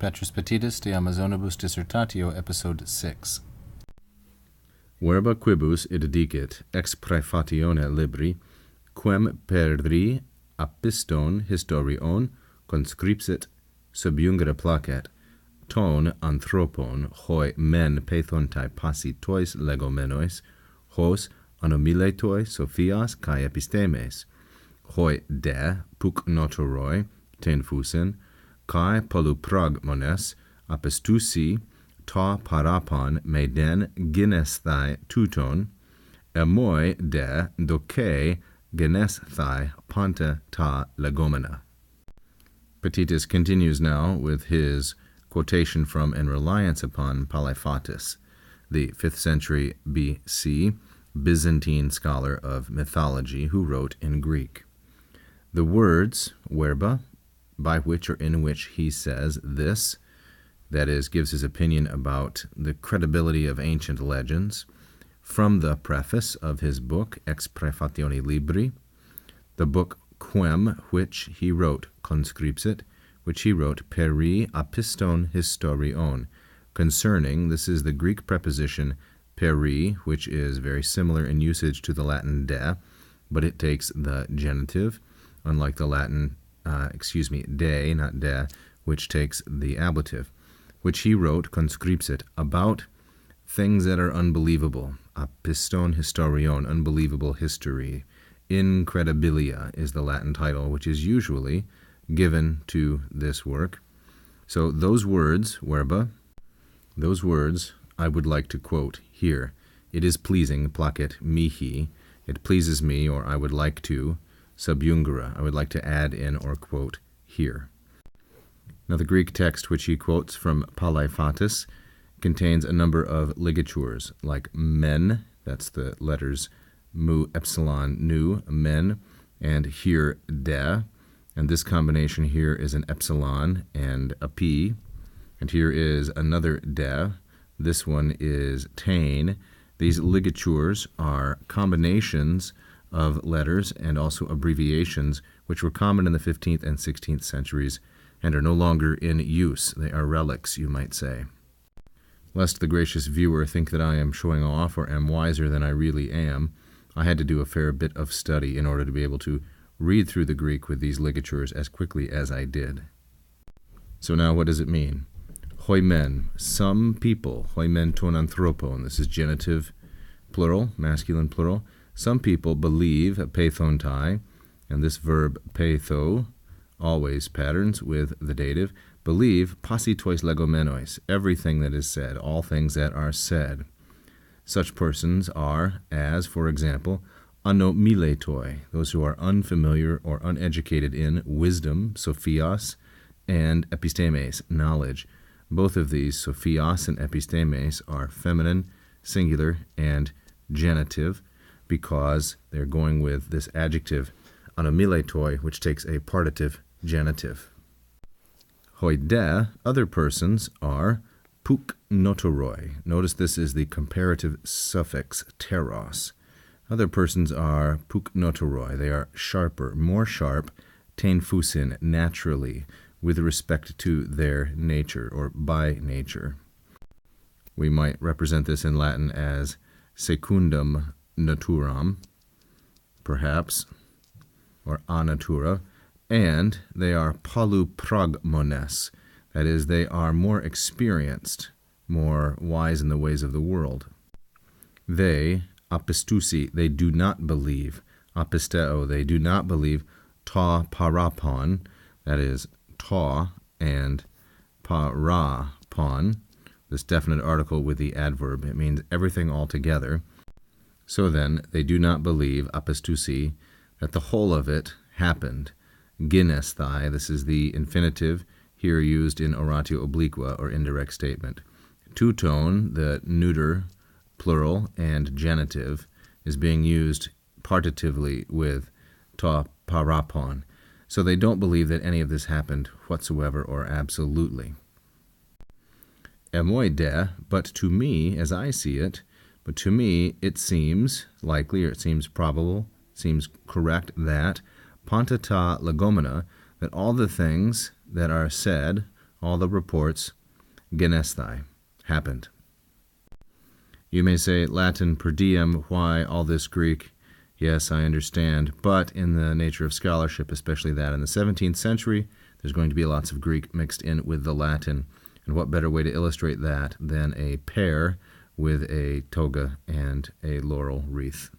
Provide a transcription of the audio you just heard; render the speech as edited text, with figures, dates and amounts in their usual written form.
Petrus Petitus de Amazonibus Dissertatio, Episode 6. Verba quibus id dicit ex praefatione libri, quem per re apiston historion conscripsit subjungere placet, ton anthropon hoi men pathontai passi tois legomenois, hos anomiletoi sophias kai epistemes, hoi de puc notoroi ten fusen, kai polupragmones apistusi ta parapon me den ginesthai tuton, emoi de doke ginesthai panta ta legomena. Petitus continues now with his quotation from and reliance upon Petrus, the 5th century B.C. Byzantine scholar of mythology who wrote in Greek. The words, verba, by which or in which he says this, that is, gives his opinion about the credibility of ancient legends, from the preface of his book Ex Praefatione Libri, the book quem, which he wrote, conscripsit, which he wrote per re apiston historion, concerning, this is the Greek preposition per re, which is very similar in usage to the Latin de, but it takes the genitive, unlike the Latin, de, not de, which takes the ablative, which he wrote, conscripsit, about things that are unbelievable. Apiston historion, unbelievable history. Incredibilia is the Latin title, which is usually given to this work. So those words, verba, those words I would like to quote here. It is pleasing, placet mihi, it pleases me, or I would like to, subjungere, I would like to add in or quote here. Now the Greek text which he quotes from Petrus contains a number of ligatures, like men, that's the letters mu, epsilon, nu, men, and here de, and this combination here is an epsilon and a p, and here is another de, this one is tain. These ligatures are combinations of letters and also abbreviations which were common in the 15th and 16th centuries and are no longer in use. They are relics, you might say. Lest the gracious viewer think that I am showing off or am wiser than I really am, I had to do a fair bit of study in order to be able to read through the Greek with these ligatures as quickly as I did. So now what does it mean? Hoi men, some people, hoi men ton anthropon, this is genitive plural, masculine plural. Some people believe, pathontai, and this verb patho, always patterns with the dative, believe passi tois legomenois, everything that is said, all things that are said. Such persons are, as, for example, anomiletoi, those who are unfamiliar or uneducated in wisdom, sophias, and epistemes, knowledge. Both of these, sophias and epistemes, are feminine, singular, and genitive, because they're going with this adjective anomiletoi, which takes a partitive genitive. Hoi de, other persons, are puc notoroi. Notice this is the comparative suffix teros. Other persons are puc notoroi. They are sharper, more sharp, ten fusin, naturally, with respect to their nature, or by nature. We might represent this in Latin as secundum naturam, perhaps, or a natura, and they are polupragmones, that is, they are more experienced, more wise in the ways of the world. They, apistusi, they do not believe, apisteo, they do not believe, ta parapon, that is, ta and parapon, this definite article with the adverb, it means everything altogether. So then, they do not believe, apistusi, that the whole of it happened. Ginesthai, this is the infinitive, here used in oratio obliqua, or indirect statement. Tuton, the neuter, plural, and genitive, is being used partitively with ta parapon. So they don't believe that any of this happened whatsoever or absolutely. Emoi de, but to me, as I see it, but to me it seems likely, or it seems probable, seems correct that panta ta legomena, that all the things that are said, all the reports, genesthai, happened. You may say, LatinPerDiem, why all this Greek? Yes, I understand, but in the nature of scholarship, especially that in the 17th century, there's going to be lots of Greek mixed in with the Latin. And what better way to illustrate that than a pear with a toga and a laurel wreath?